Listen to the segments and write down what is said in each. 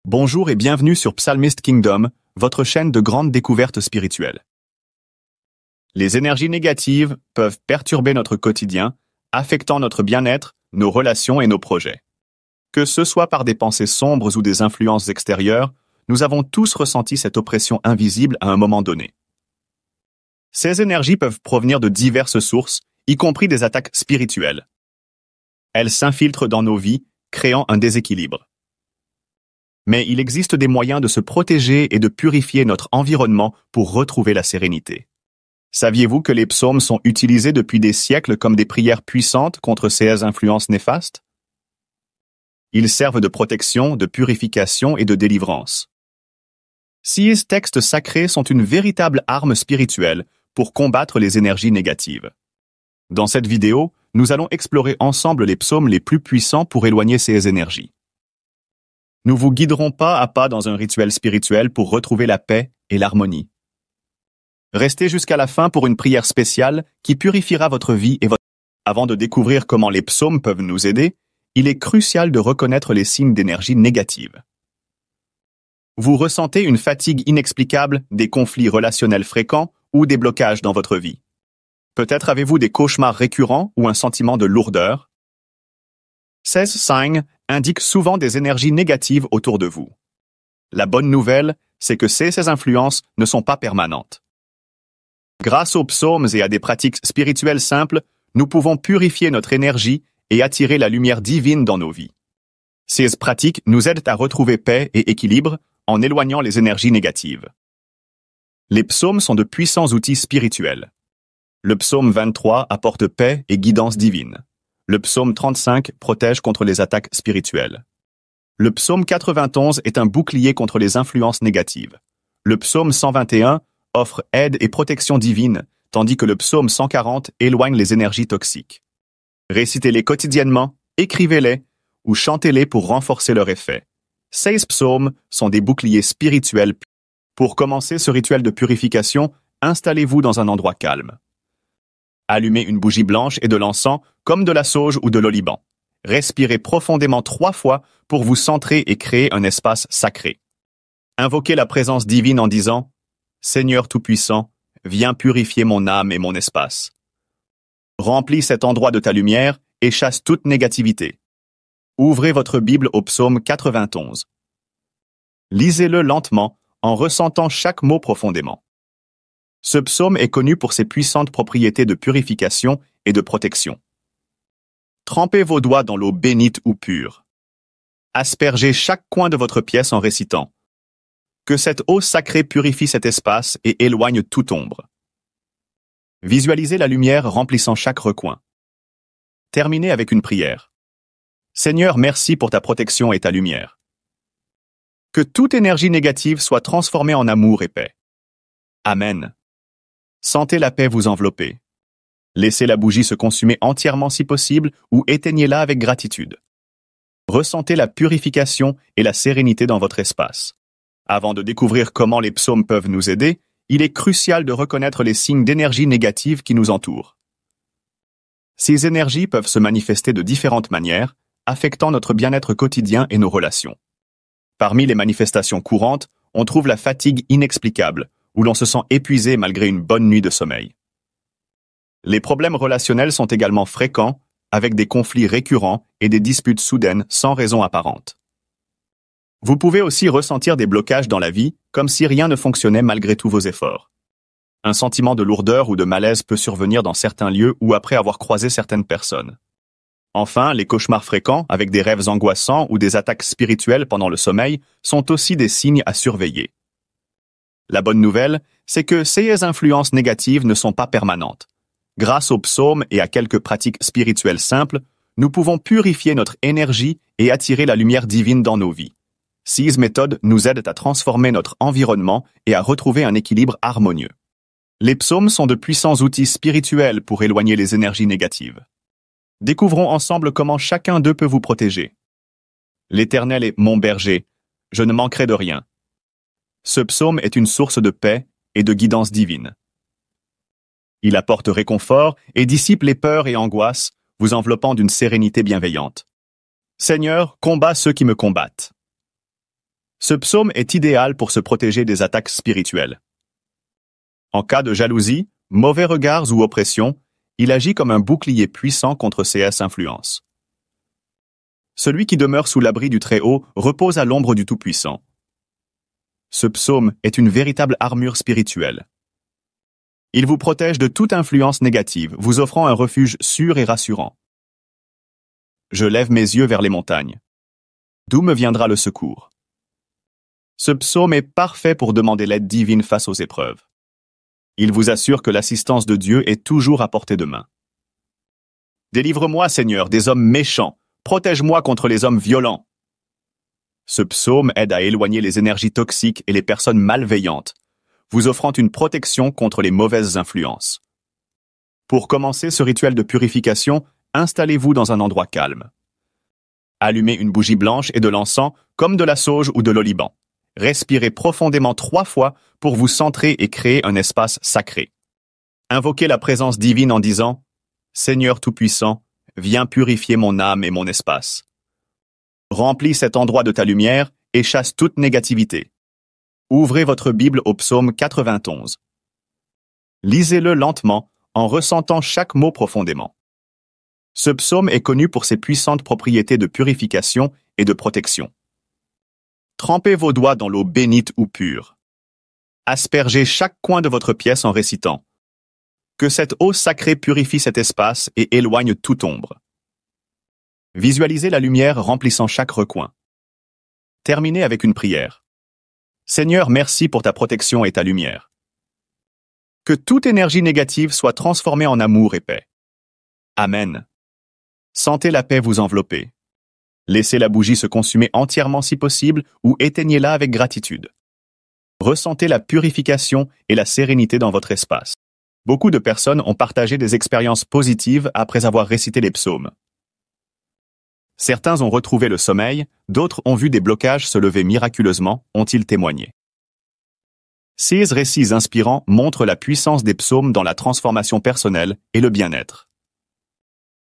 Bonjour et bienvenue sur Psalmist Kingdom, votre chaîne de grandes découvertes spirituelles. Les énergies négatives peuvent perturber notre quotidien, affectant notre bien-être, nos relations et nos projets. Que ce soit par des pensées sombres ou des influences extérieures, nous avons tous ressenti cette oppression invisible à un moment donné. Ces énergies peuvent provenir de diverses sources, y compris des attaques spirituelles. Elles s'infiltrent dans nos vies, créant un déséquilibre. Mais il existe des moyens de se protéger et de purifier notre environnement pour retrouver la sérénité. Saviez-vous que les psaumes sont utilisés depuis des siècles comme des prières puissantes contre ces influences néfastes? Ils servent de protection, de purification et de délivrance. Ces textes sacrés sont une véritable arme spirituelle pour combattre les énergies négatives. Dans cette vidéo, nous allons explorer ensemble les psaumes les plus puissants pour éloigner ces énergies. Nous vous guiderons pas à pas dans un rituel spirituel pour retrouver la paix et l'harmonie. Restez jusqu'à la fin pour une prière spéciale qui purifiera votre vie et votre... Avant de découvrir comment les psaumes peuvent nous aider, il est crucial de reconnaître les signes d'énergie négative. Vous ressentez une fatigue inexplicable, des conflits relationnels fréquents ou des blocages dans votre vie. Peut-être avez-vous des cauchemars récurrents ou un sentiment de lourdeur. Ces signes indiquent souvent des énergies négatives autour de vous. La bonne nouvelle, c'est que ces influences ne sont pas permanentes. Grâce aux psaumes et à des pratiques spirituelles simples, nous pouvons purifier notre énergie et attirer la lumière divine dans nos vies. Ces pratiques nous aident à retrouver paix et équilibre en éloignant les énergies négatives. Les psaumes sont de puissants outils spirituels. Le psaume 23 apporte paix et guidance divine. Le psaume 35 protège contre les attaques spirituelles. Le psaume 91 est un bouclier contre les influences négatives. Le psaume 121 offre aide et protection divine, tandis que le psaume 140 éloigne les énergies toxiques. Récitez-les quotidiennement, écrivez-les ou chantez-les pour renforcer leur effet. Ces psaumes sont des boucliers spirituels. Pour commencer ce rituel de purification, installez-vous dans un endroit calme. Allumez une bougie blanche et de l'encens, comme de la sauge ou de l'oliban. Respirez profondément 3 fois pour vous centrer et créer un espace sacré. Invoquez la présence divine en disant « Seigneur Tout-Puissant, viens purifier mon âme et mon espace. » Remplis cet endroit de ta lumière et chasse toute négativité. Ouvrez votre Bible au psaume 91. Lisez-le lentement en ressentant chaque mot profondément. Ce psaume est connu pour ses puissantes propriétés de purification et de protection. Trempez vos doigts dans l'eau bénite ou pure. Aspergez chaque coin de votre pièce en récitant. Que cette eau sacrée purifie cet espace et éloigne toute ombre. Visualisez la lumière remplissant chaque recoin. Terminez avec une prière. Seigneur, merci pour ta protection et ta lumière. Que toute énergie négative soit transformée en amour et paix. Amen. Sentez la paix vous envelopper. Laissez la bougie se consumer entièrement si possible ou éteignez-la avec gratitude. Ressentez la purification et la sérénité dans votre espace. Avant de découvrir comment les psaumes peuvent nous aider, il est crucial de reconnaître les signes d'énergie négative qui nous entourent. Ces énergies peuvent se manifester de différentes manières, affectant notre bien-être quotidien et nos relations. Parmi les manifestations courantes, on trouve la fatigue inexplicable, où l'on se sent épuisé malgré une bonne nuit de sommeil. Les problèmes relationnels sont également fréquents, avec des conflits récurrents et des disputes soudaines sans raison apparente. Vous pouvez aussi ressentir des blocages dans la vie, comme si rien ne fonctionnait malgré tous vos efforts. Un sentiment de lourdeur ou de malaise peut survenir dans certains lieux ou après avoir croisé certaines personnes. Enfin, les cauchemars fréquents, avec des rêves angoissants ou des attaques spirituelles pendant le sommeil, sont aussi des signes à surveiller. La bonne nouvelle, c'est que ces influences négatives ne sont pas permanentes. Grâce aux psaumes et à quelques pratiques spirituelles simples, nous pouvons purifier notre énergie et attirer la lumière divine dans nos vies. Ces méthodes nous aident à transformer notre environnement et à retrouver un équilibre harmonieux. Les psaumes sont de puissants outils spirituels pour éloigner les énergies négatives. Découvrons ensemble comment chacun d'eux peut vous protéger. L'Éternel est mon berger, je ne manquerai de rien. Ce psaume est une source de paix et de guidance divine. Il apporte réconfort et dissipe les peurs et angoisses, vous enveloppant d'une sérénité bienveillante. Seigneur, combats ceux qui me combattent. Ce psaume est idéal pour se protéger des attaques spirituelles. En cas de jalousie, mauvais regards ou oppression, il agit comme un bouclier puissant contre ces influences. Celui qui demeure sous l'abri du Très-Haut repose à l'ombre du Tout-Puissant. Ce psaume est une véritable armure spirituelle. Il vous protège de toute influence négative, vous offrant un refuge sûr et rassurant. Je lève mes yeux vers les montagnes. D'où me viendra le secours? Ce psaume est parfait pour demander l'aide divine face aux épreuves. Il vous assure que l'assistance de Dieu est toujours à portée de main. Délivre-moi, Seigneur, des hommes méchants. Protège-moi contre les hommes violents. Ce psaume aide à éloigner les énergies toxiques et les personnes malveillantes, vous offrant une protection contre les mauvaises influences. Pour commencer ce rituel de purification, installez-vous dans un endroit calme. Allumez une bougie blanche et de l'encens, comme de la sauge ou de l'oliban. Respirez profondément 3 fois pour vous centrer et créer un espace sacré. Invoquez la présence divine en disant « Seigneur Tout-Puissant, viens purifier mon âme et mon espace. Remplis cet endroit de ta lumière et chasse toute négativité. » Ouvrez votre Bible au psaume 91. Lisez-le lentement en ressentant chaque mot profondément. Ce psaume est connu pour ses puissantes propriétés de purification et de protection. Trempez vos doigts dans l'eau bénite ou pure. Aspergez chaque coin de votre pièce en récitant « Que cette eau sacrée purifie cet espace et éloigne toute ombre. » Visualisez la lumière remplissant chaque recoin. Terminez avec une prière. Seigneur, merci pour ta protection et ta lumière. Que toute énergie négative soit transformée en amour et paix. Amen. Sentez la paix vous envelopper. Laissez la bougie se consumer entièrement si possible ou éteignez-la avec gratitude. Ressentez la purification et la sérénité dans votre espace. Beaucoup de personnes ont partagé des expériences positives après avoir récité les psaumes. Certains ont retrouvé le sommeil, d'autres ont vu des blocages se lever miraculeusement, ont-ils témoigné. Ces récits inspirants montrent la puissance des psaumes dans la transformation personnelle et le bien-être.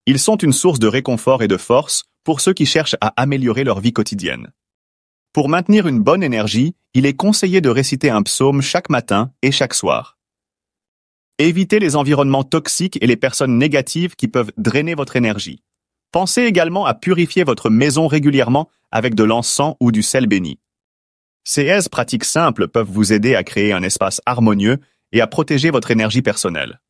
Ils sont une source de réconfort et de force pour ceux qui cherchent à améliorer leur vie quotidienne. Pour maintenir une bonne énergie, il est conseillé de réciter un psaume chaque matin et chaque soir. Évitez les environnements toxiques et les personnes négatives qui peuvent drainer votre énergie. Pensez également à purifier votre maison régulièrement avec de l'encens ou du sel béni. Ces pratiques simples peuvent vous aider à créer un espace harmonieux et à protéger votre énergie personnelle.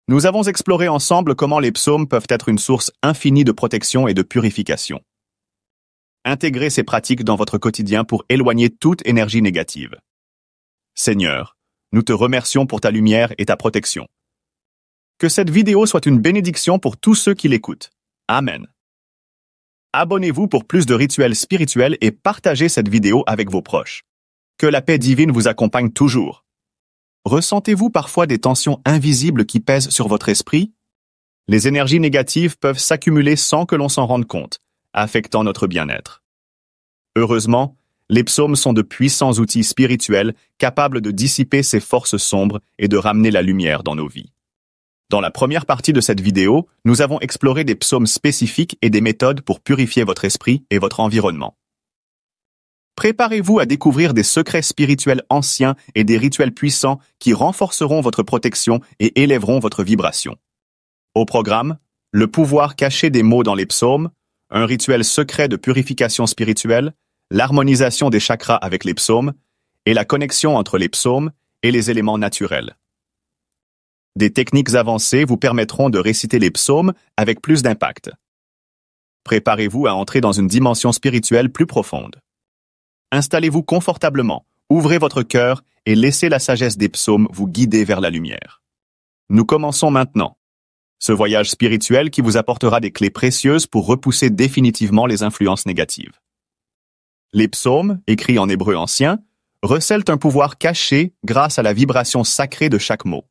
Nous avons exploré ensemble comment les psaumes peuvent être une source infinie de protection et de purification. Intégrez ces pratiques dans votre quotidien pour éloigner toute énergie négative. Seigneur, nous te remercions pour ta lumière et ta protection. Que cette vidéo soit une bénédiction pour tous ceux qui l'écoutent. Amen. Abonnez-vous pour plus de rituels spirituels et partagez cette vidéo avec vos proches. Que la paix divine vous accompagne toujours. Ressentez-vous parfois des tensions invisibles qui pèsent sur votre esprit? Les énergies négatives peuvent s'accumuler sans que l'on s'en rende compte, affectant notre bien-être. Heureusement, les psaumes sont de puissants outils spirituels capables de dissiper ces forces sombres et de ramener la lumière dans nos vies. Dans la première partie de cette vidéo, nous avons exploré des psaumes spécifiques et des méthodes pour purifier votre esprit et votre environnement. Préparez-vous à découvrir des secrets spirituels anciens et des rituels puissants qui renforceront votre protection et élèveront votre vibration. Au programme, le pouvoir caché des mots dans les psaumes, un rituel secret de purification spirituelle, l'harmonisation des chakras avec les psaumes et la connexion entre les psaumes et les éléments naturels. Des techniques avancées vous permettront de réciter les psaumes avec plus d'impact. Préparez-vous à entrer dans une dimension spirituelle plus profonde. Installez-vous confortablement, ouvrez votre cœur et laissez la sagesse des psaumes vous guider vers la lumière. Nous commençons maintenant. Ce voyage spirituel qui vous apportera des clés précieuses pour repousser définitivement les influences négatives. Les psaumes, écrits en hébreu ancien, recèlent un pouvoir caché grâce à la vibration sacrée de chaque mot.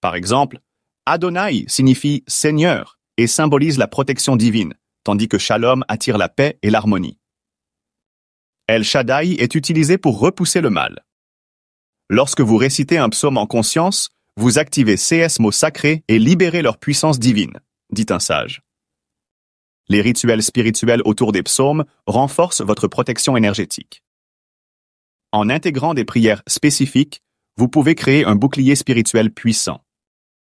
Par exemple, Adonai signifie Seigneur et symbolise la protection divine, tandis que Shalom attire la paix et l'harmonie. El Shaddai est utilisé pour repousser le mal. Lorsque vous récitez un psaume en conscience, vous activez ces mots sacrés et libérez leur puissance divine, dit un sage. Les rituels spirituels autour des psaumes renforcent votre protection énergétique. En intégrant des prières spécifiques, vous pouvez créer un bouclier spirituel puissant.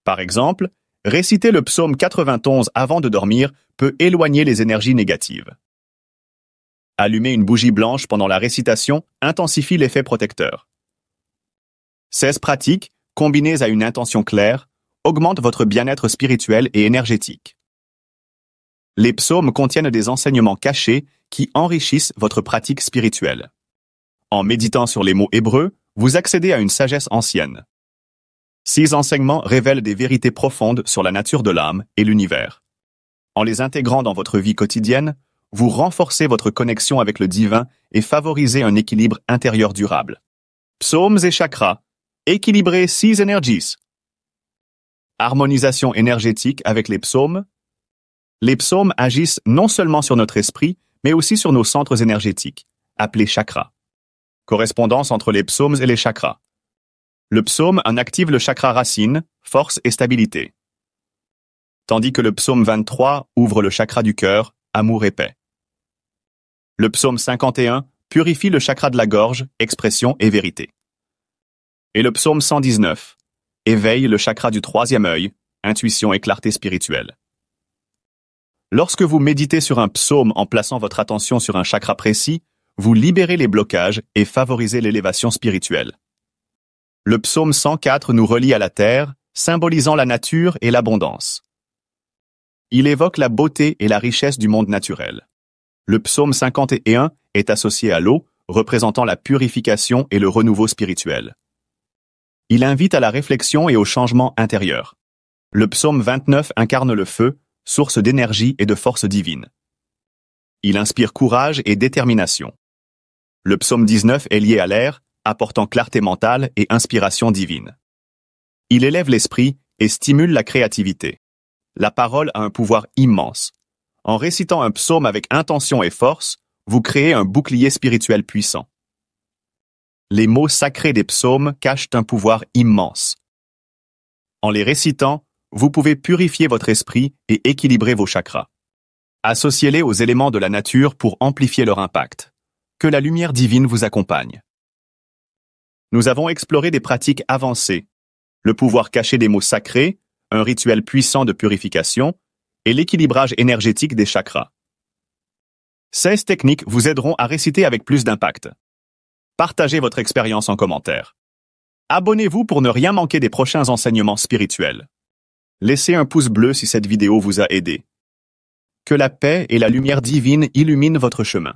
Par exemple, réciter le psaume 91 avant de dormir peut éloigner les énergies négatives. Allumer une bougie blanche pendant la récitation intensifie l'effet protecteur. Ces pratiques, combinées à une intention claire, augmentent votre bien-être spirituel et énergétique. Les psaumes contiennent des enseignements cachés qui enrichissent votre pratique spirituelle. En méditant sur les mots hébreux, vous accédez à une sagesse ancienne. Ces enseignements révèlent des vérités profondes sur la nature de l'âme et l'univers. En les intégrant dans votre vie quotidienne, vous renforcez votre connexion avec le divin et favorisez un équilibre intérieur durable. Psaumes et chakras. Équilibrer 6 energies. Harmonisation énergétique avec les psaumes. Les psaumes agissent non seulement sur notre esprit, mais aussi sur nos centres énergétiques, appelés chakras. Correspondance entre les psaumes et les chakras. Le psaume en active le chakra racine, force et stabilité. Tandis que le psaume 23 ouvre le chakra du cœur, amour et paix. Le psaume 51 purifie le chakra de la gorge, expression et vérité. Et le psaume 119 éveille le chakra du troisième œil, intuition et clarté spirituelle. Lorsque vous méditez sur un psaume en plaçant votre attention sur un chakra précis, vous libérez les blocages et favorisez l'élévation spirituelle. Le psaume 104 nous relie à la terre, symbolisant la nature et l'abondance. Il évoque la beauté et la richesse du monde naturel. Le psaume 51 est associé à l'eau, représentant la purification et le renouveau spirituel. Il invite à la réflexion et au changement intérieur. Le psaume 29 incarne le feu, source d'énergie et de force divine. Il inspire courage et détermination. Le psaume 19 est lié à l'air, apportant clarté mentale et inspiration divine. Il élève l'esprit et stimule la créativité. La parole a un pouvoir immense. En récitant un psaume avec intention et force, vous créez un bouclier spirituel puissant. Les mots sacrés des psaumes cachent un pouvoir immense. En les récitant, vous pouvez purifier votre esprit et équilibrer vos chakras. Associez-les aux éléments de la nature pour amplifier leur impact. Que la lumière divine vous accompagne. Nous avons exploré des pratiques avancées, le pouvoir caché des mots sacrés, un rituel puissant de purification et l'équilibrage énergétique des chakras. Ces techniques vous aideront à réciter avec plus d'impact. Partagez votre expérience en commentaire. Abonnez-vous pour ne rien manquer des prochains enseignements spirituels. Laissez un pouce bleu si cette vidéo vous a aidé. Que la paix et la lumière divine illuminent votre chemin.